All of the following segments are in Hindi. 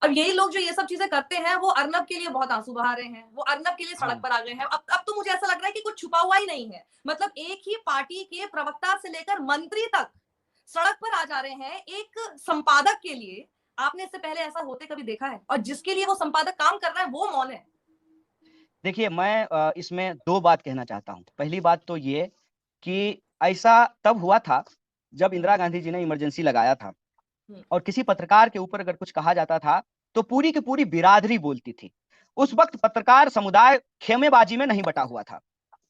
अब यही लोग जो ये सब चीजें करते हैं वो अर्नब के लिए बहुत आंसू बहा रहे हैं, वो अर्नब के लिए सड़क हाँ। पर आ गए हैं। अब तो मुझे ऐसा लग रहा है कि कुछ छुपा हुआ ही नहीं है। मतलब एक ही पार्टी के प्रवक्ता से लेकर मंत्री तक सड़क पर आ जा रहे हैं एक संपादक के लिए। आपने इससे पहले ऐसा होते कभी देखा है? और जिसके लिए वो संपादक काम कर रहा है वो मौन है। देखिए, मैं इसमें 2 बात कहना चाहता हूँ। पहली बात तो ये कि ऐसा तब हुआ था जब हम्म, इंदिरा गांधी जी ने इमरजेंसी लगाया था हम्म, और किसी पत्रकार के ऊपर अगर कुछ कहा जाता था, तो पूरी की पूरी बिरादरी बोलती थी। उस वक़्त पत्रकार समुदाय खेमेबाजी में नहीं बँटा हुआ था।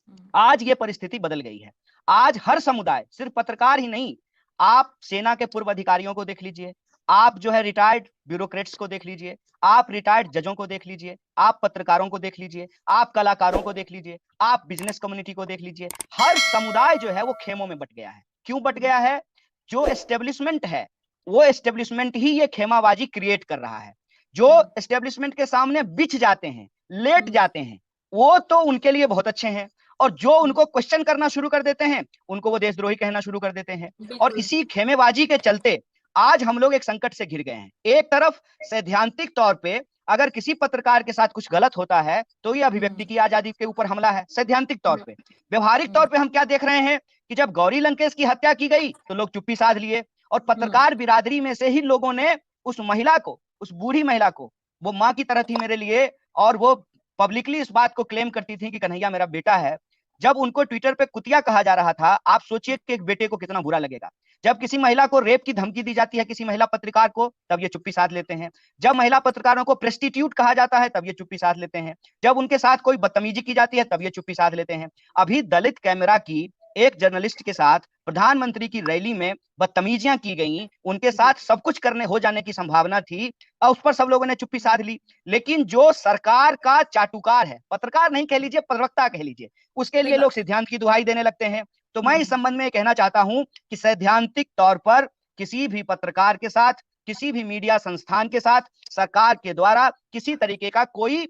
हम्म, आज ये परिस्थिति बदल गई है। आज हर समुदाय, सिर्फ पत्रकार ही नहीं, आप सेना के पूर्व अधिकारियों को देख लीजिए, आप जो है रिटायर्ड ब्यूरोक्रेट्स को देख लीजिए, आप रिटायर्ड जजों को देख लीजिए, आप पत्रकारों को देख लीजिए, आप कलाकारों को देख लीजिए, आप बिज़नेस कम्युनिटी को देख लीजिए। हर समुदाय जो है वो खेमों में बँट गया है। क्यों बँट गया है? जो एस्टेब्लिशमेंट है, वो एस्टेब्लिशमेंट ही ये खेमाबाजी क्रिएट कर रहा है। जो हम्म, एस्टेब्लिशमेंट के सामने बिछ जाते हैं, लेट हम्म, जाते हैं, वो तो उनके लिए बहुत अच्छे हैं। और जो हम्म, उनको क्वेश्चन करना शुरू कर देते हैं, उनको वो देशद्रोही कहना शुरू कर देते हैं। और बिल्कुल। इसी खेमेबाजी के चलते आज हम लोग एक संकट से घिर गए हैं। एक तरफ सैद्धांतिक तौर पे अगर किसी पत्रकार के साथ कुछ गलत होता है, तो ये हम्म, अभिव्यक्ति की आजादी के ऊपर हमला है, सैद्धांतिक तौर हम्म, पे। व्यवहारिक हम्म, तौर पे हम क्या देख रहे हैं कि जब गौरी लंकेश की हत्या की गई, तो लोग चुप्पी साध लिए और हम्म, पत्रकार बिरादरी में से ही लोगों ने उस महिला को, उस बूढ़ी महिला को, वो माँ की तरह थी मेरे लिए और वो पब्लिकली इस बात को क्लेम करती थी कि कन्हैया मेरा बेटा है। जब उनको ट्विटर पे कुतिया कहा जा रहा था, आप सोचिए कि एक बेटे को कितना बुरा लगेगा। जब किसी महिला को रेप की धमकी दी जाती है, किसी महिला पत्रकार को, तब ये चुप्पी साध लेते हैं। जब महिला पत्रकारों को प्रेस्टिट्यूट कहा जाता है, तब ये चुप्पी साध लेते हैं। जब उनके साथ कोई बदतमीजी की जाती है, तब ये चुप्पी साध लेते हैं। अभी दलित कैमरा की एक जर्नलिस्ट के साथ प्रधानमंत्री की रैली में बदतमीजियां की गई, उनके जी, साथ सब कुछ करने हो जाने की संभावना थी और उस पर सब लोगों ने चुप्पी साध ली। लेकिन जो सरकार का चाटुकार है, पत्रकार नहीं कह लीजिए, प्रवक्ता कह लीजिए, उसके सही लिए लोग बात है। सिद्धांत की दुहाई देने लगते हैं। तो मैं इस हम्म, संबंध में कहना चाहता हूं कि सैद्धांतिक तौर पर किसी भी पत्रकार के साथ, किसी भी मीडिया संस्थान के साथ सरकार के द्वारा किसी तरीके का कोई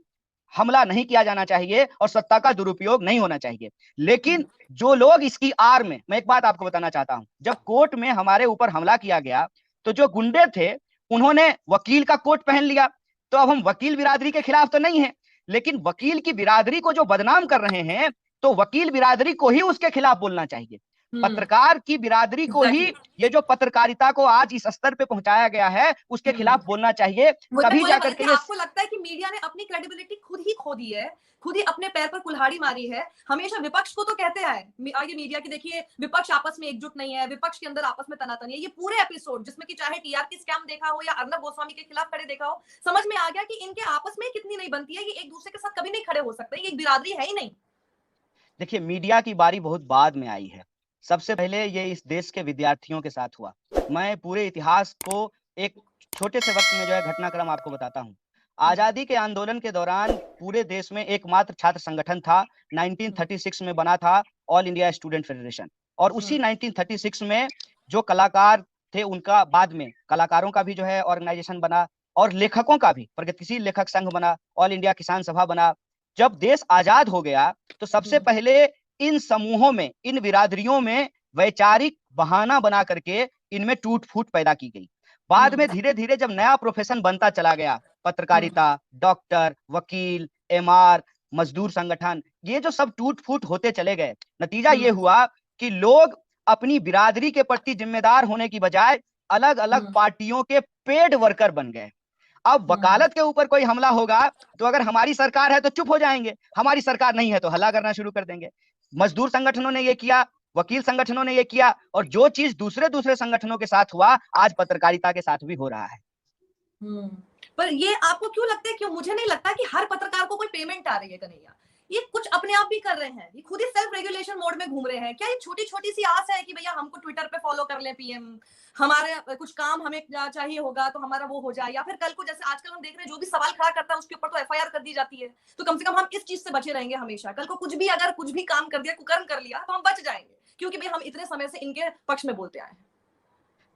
हमला नहीं किया जाना चाहिए और सत्ता का दुरुपयोग नहीं होना चाहिए। हम्म, लेकिन जो लोग इसकी आड़ में, मैं एक बात आपको बताना चाहता हूं, जब कोर्ट में हमारे ऊपर हमला किया गया, तो जो गुंडे थे, उन्होंने वकील का कोट पहन लिया। तो अब हम वकील बिरादरी के खिलाफ तो नहीं है, लेकिन वकील की बिरादरी को जो बदनाम कर रहे हैं, तो वकील बिरादरी को ही उसके खिलाफ बोलना चाहिए। हम्म, पत्रकार की बिरादरी को ही, एग्जैक्टली। ये जो पत्रकारिता को आज इस स्तर पे पहुंचाया गया है, उसके हम्म, खिलाफ बोलना चाहिए। वही मैं तभी बोलने जाकर वाली के थी, ये आपको लगता है कि मीडिया ने अपनी क्रेडिबिलिटी खुद ही खो दी है, खुद ही अपने पैर पर कुल्हाड़ी मारी है? हमेशा विपक्ष को तो कहते आए आगे मीडिया की, देखिए विपक्ष आपस में एकजुट नहीं है, विपक्ष के अंदर आपस में तनातनी है। ये पूरे एपिसोड जिसमें कि चाहे टीआरपी स्कैम देखा हो या अर्नब गोस्वामी के खिलाफ खड़े देखा हो, समझ में आ गया कि इनके आपस में कितनी नहीं बनती है, ये एक दूसरे के साथ कभी नहीं खड़े हो सकते, ये एक बिरादरी है ही नहीं। देखिए, मीडिया की बारी बहुत बाद में आई है। सबसे पहले ये इस देश के विद्यार्थियों के साथ हुआ। मैं पूरे इतिहास को एक छोटे से वक़्त में जो है घटनाक्रम आपको बताता हूँ। हम्म, आज़ादी के आंदोलन के दौरान पूरे देश में एकमात्र छात्र संगठन था, हम्म, 1936 में बना था, ऑल इंडिया स्टूडेंट फेडरेशन। और उसी हम्म, 1936 में जो कलाकार थे, उनका बाद में कलाकारों का भी जो है ऑर्गेनाइज़ेशन बना और लेखकों का भी प्रगतिशील लेखक संघ बना, ऑल इंडिया किसान सभा बना। जब देश आज़ाद हो गया, तो सबसे हम्म, पहले इन समूहों में, इन बिरादरियों में वैचारिक बहाना बना करके इनमें टूट-फूट पैदा की गई। बाद हम्म, में धीरे-धीरे जब नया प्रोफ़ेशन बनता चला गया, हम्म, पत्रकारिता, डॉक्टर, वकील, एमआर, मज़दूर संगठन, ये जो सब टूट-फूट होते चले गए, नतीजा ये हम्म, हुआ कि लोग अपनी बिरादरी के प्रति ज़िम्मेदार होने की बजाय अलग-अलग हम्म, पार्टियों के पेड वर्कर बन गए। अब हम्म, वकालत के ऊपर कोई हमला होगा, तो अगर हमारी सरकार है तो चुप हो जाएँगे, हमारी सरकार नहीं है तो हल्ला करना शुरू कर देंगे। मज़दूर संगठनों ने ये किया, वकील संगठनों ने ये किया और जो चीज़ दूसरे-दूसरे संगठनों के साथ हुआ, आज पत्रकारिता के साथ भी हो रहा है। हम्म। पर ये आपको क्यों लगता है? क्यों मुझे नहीं लगता कि हर पत्रकार को कोई पेमेंट आ रही है कन्हैया। ये कुछ अपने आप भी कर रहे हैं, ये खुद ही सेल्फ रेगुलेशन मोड में घूम रहे हैं। क्या ये छोटी छोटी सी आस है कि भैया हमको ट्विटर पे फॉलो कर ले पीएम, हमारे कुछ काम हमें चाहिए होगा तो हमारा वो हो जाए, या फिर कल को जैसे आजकल हम देख रहे हैं जो भी सवाल खड़ा करता है उसके ऊपर तो एफआईआर कर दी जाती है, तो कम से कम हम इस चीज से बचे रहेंगे हमेशा। कल को कुछ भी अगर कुछ भी काम कर दिया, कुकर्म कर लिया, तो हम बच जाएंगे, क्योंकि भाई हम इतने समय से इनके पक्ष में बोलते आए हैं।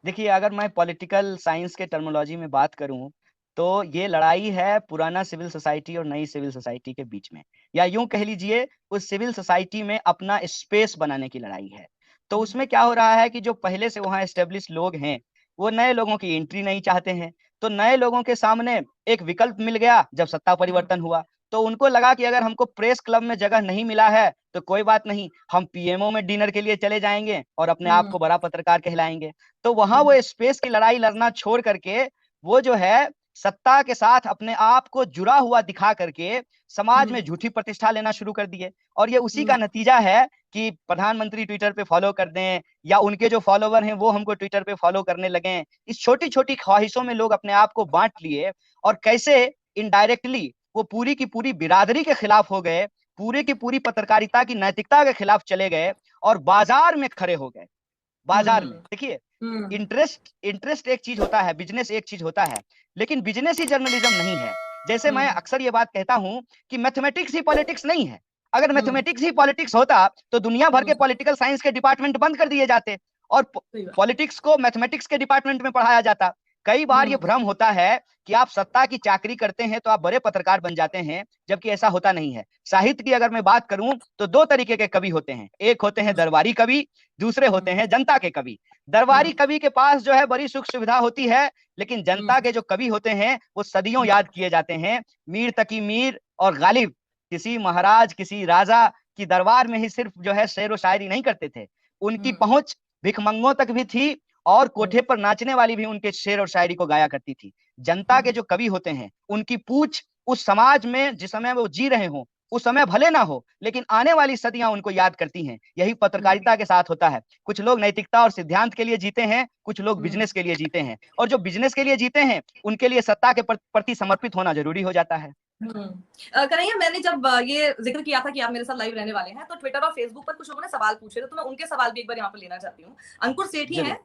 देखिए, अगर मैं पॉलिटिकल साइंस के टर्मिनोलॉजी में बात करूँ, तो ये लड़ाई है पुराना सिविल सोसाइटी और नई सिविल सोसाइटी के बीच में। या यूँ कह लीजिए, उस सिविल सोसाइटी में अपना स्पेस बनाने की लड़ाई है। तो उसमें क्या हो रहा है कि जो पहले से वहाँ एस्टेब्लिश लोग हैं, वो नए लोगों की एंट्री नहीं चाहते हैं। तो नए लोगों के सामने एक विकल्प मिल गया जब सत्ता परिवर्तन हुआ। तो उनको लगा कि अगर हमको प्रेस क्लब में जगह नहीं मिला है तो कोई बात नहीं, हम पीएमओ में डिनर के लिए चले जाएंगे और अपने आप को बड़ा पत्रकार कहलाएंगे। तो वहां वो स्पेस की लड़ाई लड़ना छोड़ करके वो जो है सत्ता के साथ अपने आप को जुड़ा हुआ दिखा करके समाज में झूठी प्रतिष्ठा लेना शुरू कर दिए। और ये उसी का नतीजा है कि प्रधानमंत्री ट्विटर पे फॉलो कर दें या उनके जो फॉलोवर हैं वो हमको ट्विटर पे फॉलो करने लगे। इस छोटी छोटी ख्वाहिशों में लोग अपने आप को बांट लिए और कैसे इनडायरेक्टली वो पूरी की पूरी बिरादरी के खिलाफ हो गए, पूरी की पूरी पत्रकारिता की नैतिकता के खिलाफ चले गए और बाजार में खड़े हो गए। बाजार में देखिए, इंटरेस्ट एक चीज होता है, बिजनेस एक चीज होता है, लेकिन बिजनेस ही जर्नलिज्म नहीं है। जैसे मैं अक्सर ये बात कहता हूं कि मैथमेटिक्स ही पॉलिटिक्स नहीं है। अगर मैथमेटिक्स ही पॉलिटिक्स होता तो दुनिया भर के पॉलिटिकल साइंस के डिपार्टमेंट बंद कर दिए जाते और पॉलिटिक्स को मैथमेटिक्स के डिपार्टमेंट में पढ़ाया जाता। कई बार ये भ्रम होता है कि आप सत्ता की चाकरी करते हैं तो आप बड़े पत्रकार बन जाते हैं, जबकि ऐसा होता नहीं है। साहित्य की अगर मैं बात करूं तो दो तरीके के कवि होते हैं, एक होते हैं दरबारी कवि, दूसरे होते हैं जनता के कवि। दरबारी कवि के पास जो है बड़ी सुख सुविधा होती है, लेकिन जनता के जो कवि होते हैं वो सदियों याद किए जाते हैं। मीर तकी मीर और गालिब किसी महाराज किसी राजा की दरबार में ही सिर्फ जो है शेर व शायरी नहीं करते थे, उनकी पहुंच भिखमंगों तक भी थी और कोठे पर नाचने वाली भी उनके शेर और शायरी को गाया करती थी। जनता के जो कवि होते हैं उनकी पूछ उस समाज में जिस समय वो जी रहे हों उस समय भले ना हो, लेकिन आने वाली सदियां उनको याद करती हैं। यही पत्रकारिता के साथ होता है। कुछ लोग नैतिकता और सिद्धांत के लिए जीते हैं, कुछ लोग बिजनेस के लिए जीते हैं, और जो बिजनेस के लिए जीते हैं उनके लिए सत्ता के प्रति समर्पित होना जरूरी हो जाता है। कन्हैया, मैंने जब ये जिक्र किया था कि आप मेरे साथ लाइव रहने वाले हैं, तो ट्विटर और फेसबुक पर कुछ लोगों ने सवाल पूछे थे, तो मैं उनके सवाल भी एक बार यहाँ पर लेना चाहती हूँ। अंकुर सेठी हैं,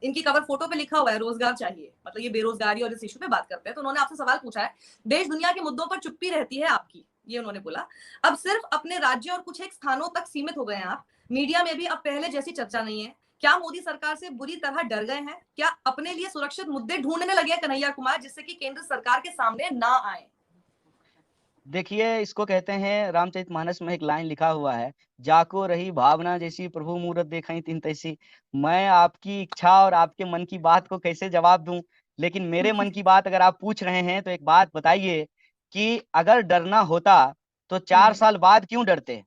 इनकी कवर फोटो पे लिखा हुआ है रोजगार चाहिए, मतलब ये बेरोजगारी और इस इशू पे बात करते हैं। तो उन्होंने आपसे सवाल पूछा है, देश दुनिया के मुद्दों पर चुप्पी रहती है आपकी, ये उन्होंने बोला। अब सिर्फ अपने राज्य और कुछ एक स्थानों तक सीमित हो गए हैं आप, मीडिया में भी अब पहले जैसी चर्चा नहीं है। क्या मोदी सरकार से बुरी तरह डर गए हैं? क्या अपने लिए सुरक्षित मुद्दे ढूंढने लगे हैं कन्हैया कुमार, जिससे कि केंद्र सरकार के सामने ना आए? देखिए, इसको कहते हैं, रामचरितमानस में एक लाइन लिखा हुआ है, जाको रही भावना जैसी प्रभु मूरत देखई तिन तैसी। मैं आपकी इच्छा और आपके मन की बात को कैसे जवाब दूं, लेकिन मेरे मन की बात अगर आप पूछ रहे हैं तो एक बात बताइए कि अगर डरना होता तो 4 साल बाद क्यों डरते?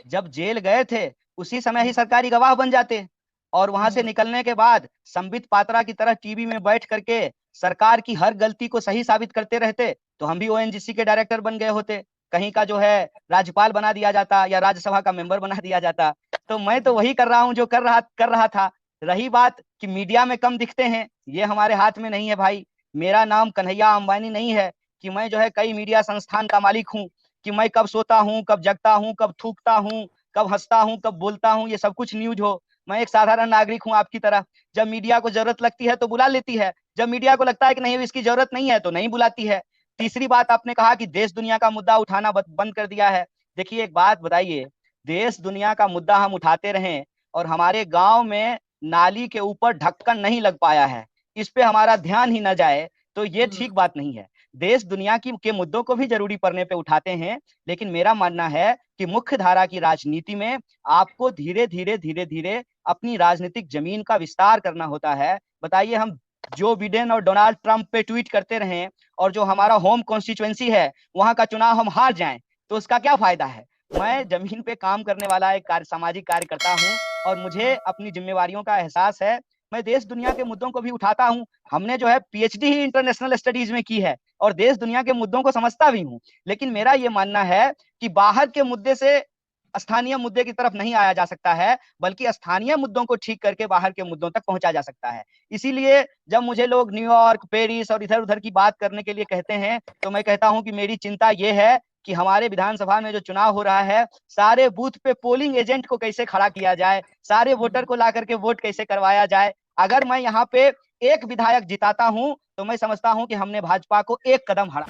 जब जेल गए थे उसी समय ही सरकारी गवाह बन जाते और वहां से निकलने के बाद संबित पात्रा की तरह टीवी में बैठ करके सरकार की हर गलती को सही साबित करते रहते तो हम भी ओएनजीसी के डायरेक्टर बन गए होते, कहीं का जो है राज्यपाल बना दिया जाता या राज्यसभा का मेंबर बना दिया जाता। तो मैं तो वही कर रहा हूं जो कर रहा था। रही बात कि मीडिया में कम दिखते हैं, ये हमारे हाथ में नहीं है भाई। मेरा नाम कन्हैया अंबानी नहीं है कि मैं जो है कई मीडिया संस्थान का मालिक हूँ, कि मैं कब सोता हूँ, कब जगता हूँ, कब थूकता हूँ, कब हंसता हूँ, कब बोलता हूँ, ये सब कुछ न्यूज हो। मैं एक साधारण नागरिक हूँ आपकी तरह। जब मीडिया को जरूरत लगती है तो बुला लेती है, जब मीडिया को लगता है कि नहीं इसकी जरूरत नहीं है तो नहीं बुलाती है। तीसरी बात, आपने कहा कि देश दुनिया का मुद्दा उठाना बंद कर दिया है। देखिए एक बात बताइए, देश दुनिया का मुद्दा हम उठाते रहें और हमारे गांव में नाली के ऊपर ढक्कन नहीं लग पाया है, इस पे हमारा ध्यान ही न जाए, तो ये ठीक बात नहीं है। देश दुनिया के मुद्दों को भी जरूरी पड़ने पे उठाते हैं, लेकिन मेरा मानना है कि मुख्य धारा की राजनीति में आपको धीरे धीरे अपनी राजनीतिक जमीन का विस्तार करना होता है। बताइए, हम जो बिडेन और डोनाल्ड ट्रंप पे ट्वीट करते रहें और जो हमारा होम कॉन्स्टिट्यूएंसी है वहां का चुनाव हम हार जाएं तो उसका क्या फायदा है? मैं जमीन पे काम करने वाला एक सामाजिक कार्यकर्ता हूं और मुझे अपनी जिम्मेवारियों का एहसास है। मैं देश दुनिया के मुद्दों को भी उठाता हूं। हमने जो है पीएचडी ही इंटरनेशनल स्टडीज में की है और देश दुनिया के मुद्दों को समझता भी हूं, लेकिन मेरा ये मानना है कि बाहर के मुद्दे से स्थानीय मुद्दे की तरफ नहीं आया जा सकता है, बल्कि स्थानीय मुद्दों को ठीक करके बाहर के मुद्दों तक पहुंचा जा सकता है। इसीलिए जब मुझे लोग न्यूयॉर्क, पेरिस और इधर उधर की बात करने के लिए कहते हैं तो मैं कहता हूं कि मेरी चिंता यह है कि हमारे विधानसभा में जो चुनाव हो रहा है, सारे बूथ पे पोलिंग एजेंट को कैसे खड़ा किया जाए, सारे वोटर को ला करके वोट कैसे करवाया जाए। अगर मैं यहाँ पे एक विधायक जिताता हूं तो मैं समझता हूं कि हमने भाजपा को एक कदम हरा